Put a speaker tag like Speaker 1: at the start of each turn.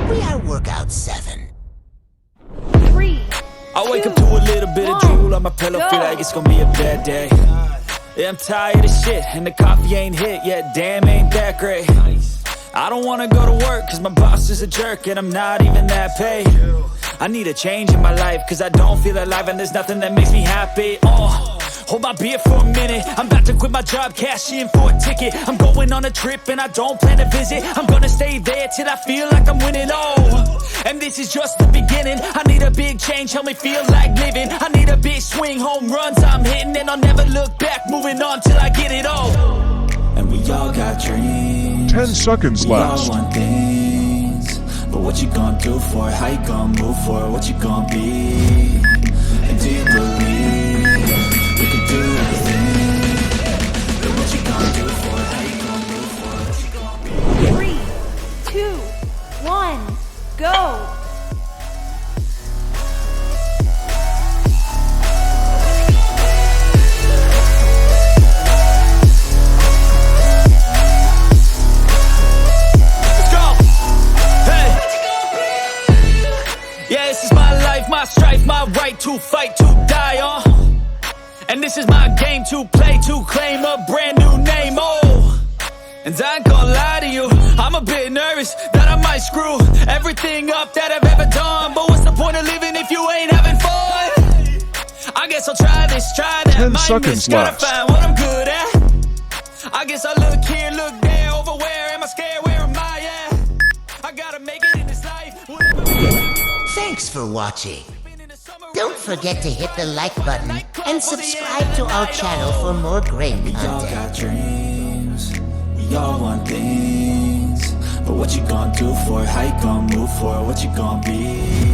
Speaker 1: We are workout 7.
Speaker 2: 3,
Speaker 3: I wake up to a little bit of drool on my pillow, feel like it's gonna be a bad day. Yeah, I'm tired of shit, and the coffee ain't hit yet, damn, ain't that great. I don't wanna go to work, cause my boss is a jerk, and I'm not even that paid. I need a change in my life, cause I don't feel alive, and there's nothing that makes me happy. Hold my beer for a minute, I'm about to quit my job, cash in for a ticket. I'm going on a trip and I don't plan to visit. I'm gonna stay there till I feel like I'm winning, and this is just the beginning. I need a big change, help me feel like living. I need a big swing, home runs I'm hitting, and I'll never look back, moving on till I get it all. And we all got dreams,
Speaker 4: 10 seconds
Speaker 3: we all
Speaker 4: left.
Speaker 3: want things, but what you gonna do for it? How you gonna move for it? What you gonna be? And do you believe you can do anything? But what you gonna do for it? How you gonna move for it? What you gonna be?
Speaker 2: 3, 2, 1, go!
Speaker 3: My strife, my right to fight, to die on. And this is my game to play, to claim a brand new name, And I ain't gonna lie to you, I'm a bit nervous that I might screw everything up that I've ever done. But what's the point of living if you ain't having fun? I guess I'll try this, try that.
Speaker 4: 10
Speaker 3: Might
Speaker 4: seconds
Speaker 3: miss, gotta
Speaker 4: left.
Speaker 3: find what I'm good at. I guess I look here, look there, over where am I scared, where am I at? I gotta make it in this life.
Speaker 1: Thanks for watching. Don't forget to hit the like button and subscribe to our channel for more great
Speaker 3: We all
Speaker 1: content.
Speaker 3: got dreams, we all want things, but what you gonna do for it? How you gonna move for it? What you gonna be?